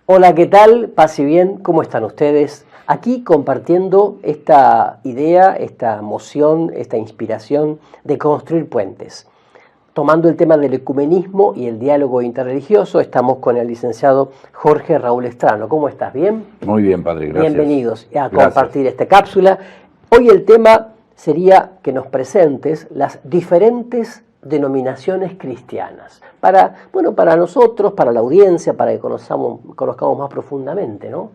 Hola, ¿qué tal? Paz y bien, ¿cómo están ustedes? Aquí compartiendo esta idea, esta moción, esta inspiración de construir puentes. Tomando el tema del ecumenismo y el diálogo interreligioso, estamos con el licenciado Jorge Raúl Estrano. ¿Cómo estás? ¿Bien? Muy bien, padre, gracias. Bienvenidos a compartir esta cápsula. Hoy el tema sería que nos presentes las diferentes denominaciones cristianas. Para nosotros, para la audiencia, para que conozcamos más profundamente, ¿no?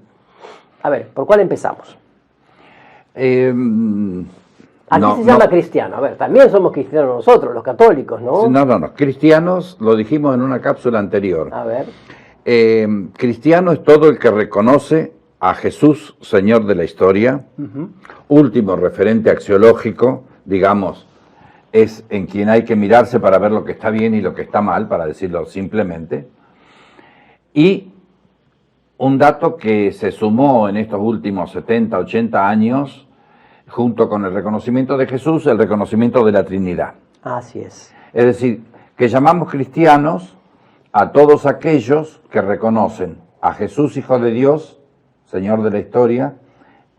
A ver, ¿por cuál empezamos? Aquí se llama cristiano. A ver, también somos cristianos nosotros, los católicos, ¿no? No. Cristianos, lo dijimos en una cápsula anterior. A ver. Cristiano es todo el que reconoce a Jesús, Señor de la historia, último referente axiológico, digamos, es en quien hay que mirarse para ver lo que está bien y lo que está mal, para decirlo simplemente. Y un dato que se sumó en estos últimos 70, 80 años, junto con el reconocimiento de Jesús, el reconocimiento de la Trinidad. Así es. Es decir, que llamamos cristianos a todos aquellos que reconocen a Jesús, Hijo de Dios, Señor de la historia,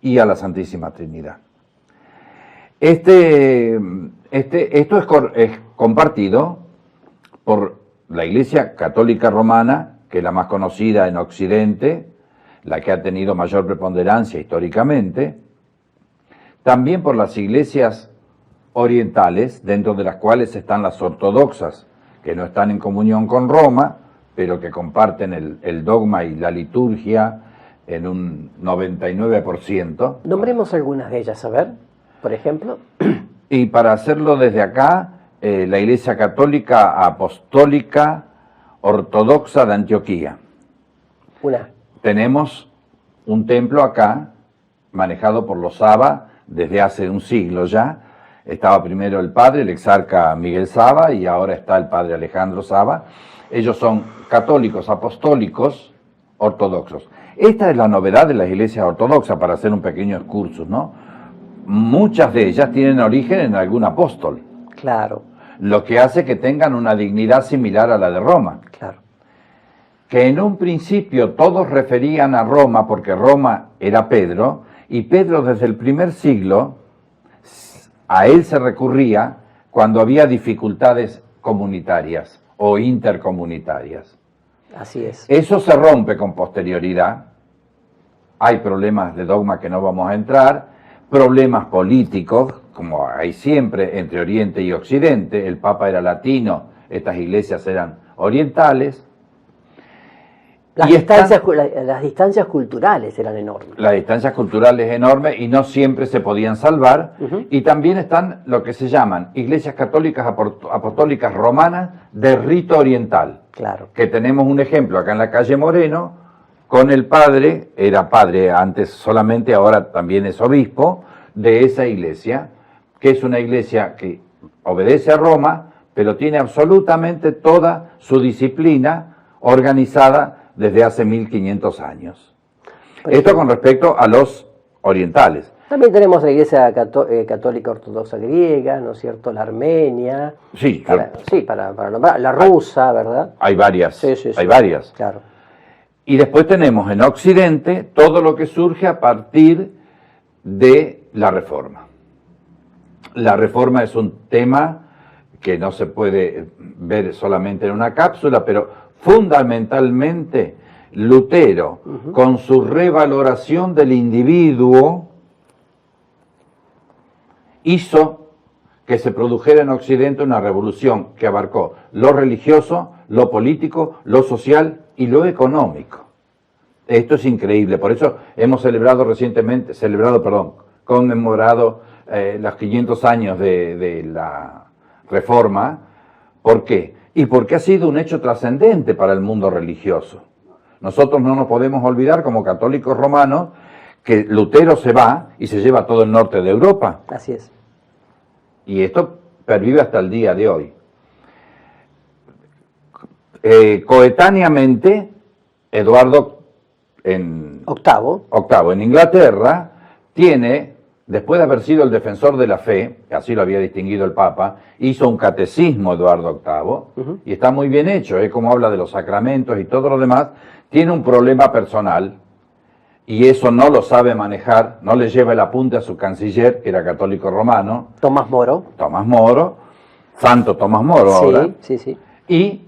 y a la Santísima Trinidad. Esto es compartido por la Iglesia Católica Romana, que es la más conocida en Occidente, la que ha tenido mayor preponderancia históricamente, también por las iglesias orientales, dentro de las cuales están las ortodoxas, que no están en comunión con Roma, pero que comparten el dogma y la liturgia en un 99%. Nombremos algunas de ellas, a ver, por ejemplo. Y para hacerlo desde acá, la Iglesia Católica Apostólica Ortodoxa de Antioquía. Tenemos un templo acá, manejado por los Saba desde hace un siglo ya. Estaba primero el padre, el exarca Miguel Saba, y ahora está el padre Alejandro Saba. Ellos son católicos, apostólicos, ortodoxos. Esta es la novedad de las iglesias ortodoxas, para hacer un pequeño excursus, ¿no? Muchas de ellas tienen origen en algún apóstol. Claro. Lo que hace que tengan una dignidad similar a la de Roma. Claro. Que en un principio todos referían a Roma porque Roma era Pedro, y Pedro desde el primer siglo a él se recurría cuando había dificultades comunitarias o intercomunitarias. Así es. Eso se rompe con posterioridad. Hay problemas de dogma que no vamos a entrar, problemas políticos, como hay siempre entre Oriente y Occidente. El Papa era latino, estas iglesias eran orientales. Las distancias culturales eran enormes. Las distancias culturales enormes y no siempre se podían salvar. Y también están lo que se llaman iglesias católicas apostólicas romanas de rito oriental. Claro. Que tenemos un ejemplo acá en la calle Moreno, con el padre, era padre antes solamente, ahora también es obispo, de esa iglesia, que es una iglesia que obedece a Roma, pero tiene absolutamente toda su disciplina organizada desde hace 1500 años. Esto con respecto a los orientales. También tenemos la Iglesia Católica Ortodoxa griega, ¿no es cierto? La armenia. Sí, para nombrar. La rusa, ¿verdad? Hay varias. Sí. Hay varias. Claro. Y después tenemos en Occidente todo lo que surge a partir de la Reforma. La Reforma es un tema que no se puede ver solamente en una cápsula, pero fundamentalmente Lutero, con su revaloración del individuo, hizo que se produjera en Occidente una revolución que abarcó lo religioso, lo político, lo social y lo económico. Esto es increíble, por eso hemos conmemorado los 500 años de la Reforma. ¿Por qué? Y porque ha sido un hecho trascendente para el mundo religioso. Nosotros no nos podemos olvidar, como católicos romanos, que Lutero se va y se lleva todo el norte de Europa. Así es. Y esto pervive hasta el día de hoy. Coetáneamente, Eduardo VIII en Inglaterra tiene, después de haber sido el defensor de la fe, así lo había distinguido el Papa, hizo un catecismo Eduardo VIII, y está muy bien hecho, como habla de los sacramentos y todo lo demás, tiene un problema personal y eso no lo sabe manejar, no le lleva el apunte a su canciller, que era católico romano. Tomás Moro. Tomás Moro, Santo Tomás Moro ahora. Sí. Y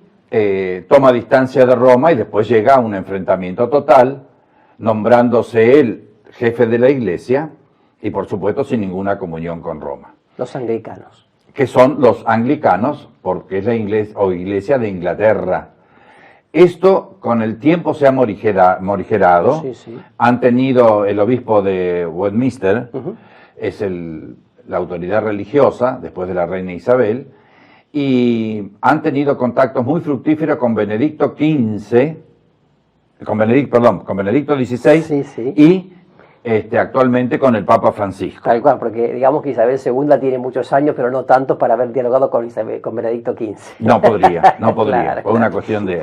toma distancia de Roma y después llega a un enfrentamiento total, nombrándose él jefe de la Iglesia y por supuesto sin ninguna comunión con Roma. Los anglicanos. Que son los anglicanos, porque es la iglesia de Inglaterra. Esto con el tiempo se ha morigerado. Sí. Han tenido el obispo de Westminster, es la autoridad religiosa después de la reina Isabel, y han tenido contactos muy fructíferos con Benedicto XVI, con Benedicto XVI y actualmente con el Papa Francisco. Tal cual, porque digamos que Isabel II tiene muchos años, pero no tantos para haber dialogado con Benedicto XV. No podría, Claro, por una cuestión de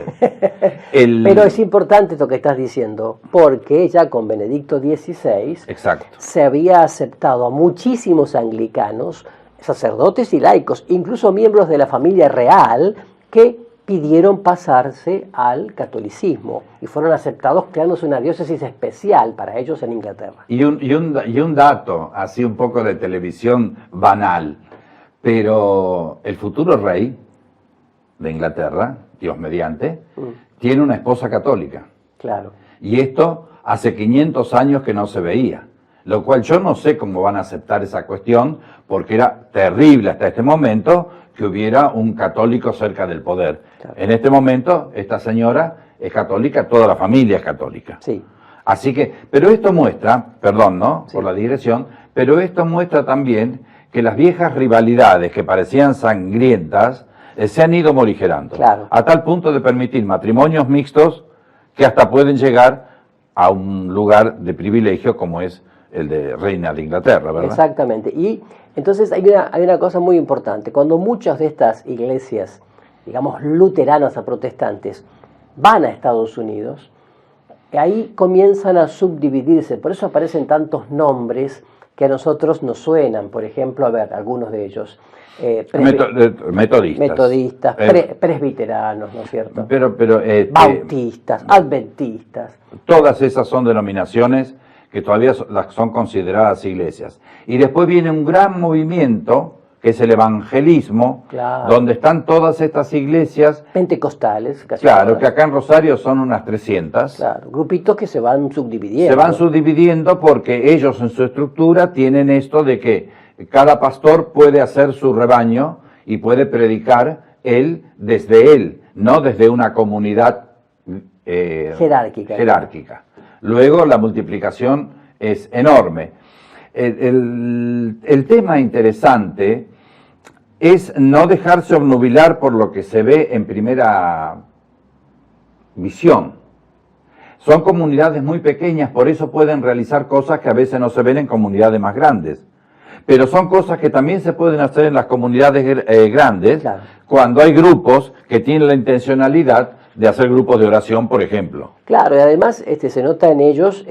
Pero es importante esto que estás diciendo, porque ya con Benedicto XVI Exacto. se había aceptado a muchísimos anglicanos, sacerdotes y laicos, incluso miembros de la familia real, que pidieron pasarse al catolicismo y fueron aceptados creándose una diócesis especial para ellos en Inglaterra. Y un dato, así un poco de televisión banal, pero el futuro rey de Inglaterra, Dios mediante, tiene una esposa católica. Claro. Y esto hace 500 años que no se veía, lo cual yo no sé cómo van a aceptar esa cuestión, porque era terrible hasta este momento que hubiera un católico cerca del poder. Claro. En este momento, esta señora es católica, toda la familia es católica. Sí. Así que, pero esto muestra, perdón, ¿no?, Sí, por la digresión, pero esto muestra también que las viejas rivalidades que parecían sangrientas se han ido morigerando. Claro. A tal punto de permitir matrimonios mixtos que hasta pueden llegar a un lugar de privilegio como es el de Reina de Inglaterra, ¿verdad? Exactamente. Y entonces hay una cosa muy importante. Cuando muchas de estas iglesias, digamos, luteranas a protestantes, van a Estados Unidos, ahí comienzan a subdividirse. Por eso aparecen tantos nombres que a nosotros nos suenan. Por ejemplo, a ver, algunos de ellos. Metodistas. Presbiteranos, ¿no es cierto? Pero Bautistas, adventistas. Todas esas son denominaciones que todavía son consideradas iglesias. Y después viene un gran movimiento, que es el evangelismo, Claro. donde están todas estas iglesias. Pentecostales. Casi Claro, todas. que acá en Rosario son unas 300. Claro, grupitos que se van subdividiendo. Se van subdividiendo porque ellos en su estructura tienen esto de que cada pastor puede hacer su rebaño y puede predicar él desde él, no desde una comunidad jerárquica. Luego la multiplicación es enorme. El tema interesante es no dejarse obnubilar por lo que se ve en primera visión. Son comunidades muy pequeñas, por eso pueden realizar cosas que a veces no se ven en comunidades más grandes. Pero son cosas que también se pueden hacer en las comunidades grandes, Claro. Cuando hay grupos que tienen la intencionalidad de hacer grupos de oración, por ejemplo. Claro, y además se nota en ellos,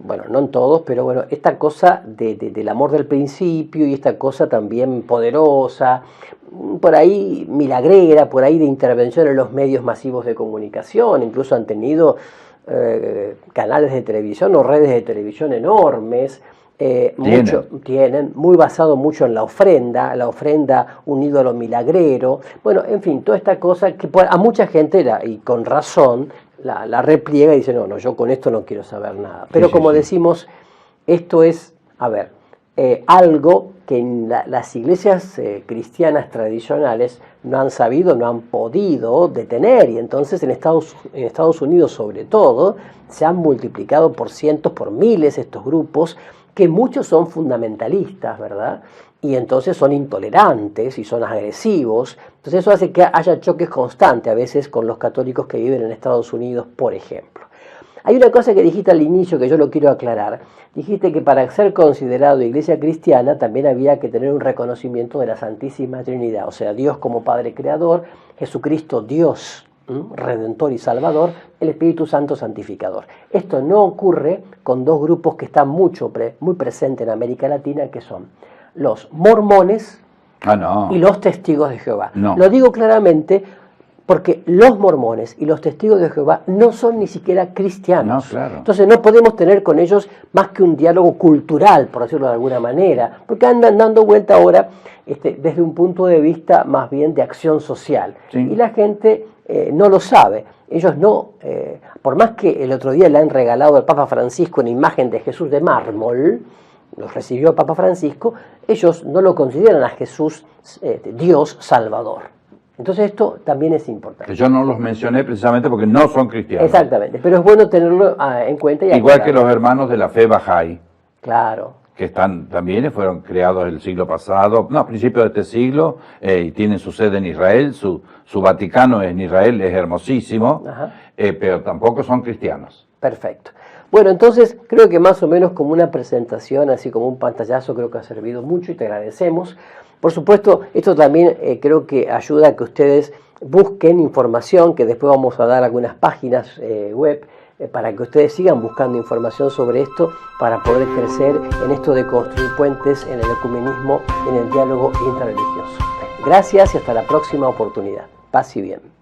bueno, no en todos, pero bueno, esta cosa del amor del principio y esta cosa también poderosa, por ahí milagrera, por ahí de intervención en los medios masivos de comunicación, incluso han tenido canales de televisión o redes de televisión enormes. Tienen, muy basado mucho en la ofrenda un ídolo milagrero, bueno, en fin, toda esta cosa que a mucha gente, y con razón, la repliega y dice, no, yo con esto no quiero saber nada. Pero como decimos, esto es, algo que en las iglesias cristianas tradicionales no han sabido, no han podido detener, y entonces en Estados Unidos sobre todo, se han multiplicado por cientos, por miles estos grupos, que muchos son fundamentalistas, ¿verdad? Y entonces son intolerantes y son agresivos. Entonces eso hace que haya choques constantes a veces con los católicos que viven en Estados Unidos, por ejemplo. Hay una cosa que dijiste al inicio que yo lo quiero aclarar. Dijiste que para ser considerado iglesia cristiana también había que tener un reconocimiento de la Santísima Trinidad, o sea, Dios como Padre Creador, Jesucristo Dios, Redentor y Salvador, el Espíritu Santo Santificador. Esto no ocurre con dos grupos que están muy presentes en América Latina, que son los mormones y los testigos de Jehová. No. Lo digo claramente Porque los mormones y los testigos de Jehová no son ni siquiera cristianos. No, claro. Entonces no podemos tener con ellos más que un diálogo cultural, por decirlo de alguna manera, porque andan dando vuelta ahora desde un punto de vista más bien de acción social. Sí. Y la gente no lo sabe. Ellos no, por más que el otro día le han regalado al Papa Francisco una imagen de Jesús de mármol, los recibió el Papa Francisco, ellos no lo consideran a Jesús Dios Salvador. Entonces esto también es importante. Que yo no los mencioné precisamente porque no son cristianos. Exactamente, pero es bueno tenerlo en cuenta. Y igual que los hermanos de la fe Bahá'í. Claro. Que también fueron creados el siglo pasado, no, a principios de este siglo, y tienen su sede en Israel, su Vaticano en Israel es hermosísimo, pero tampoco son cristianos. Perfecto. Bueno, entonces creo que más o menos como una presentación, así como un pantallazo, creo que ha servido mucho y te agradecemos. Por supuesto, esto también creo que ayuda a que ustedes busquen información, que después vamos a dar algunas páginas web, para que ustedes sigan buscando información sobre esto, para poder crecer en esto de construir puentes, en el ecumenismo, en el diálogo intrarreligioso. Gracias y hasta la próxima oportunidad. Paz y bien.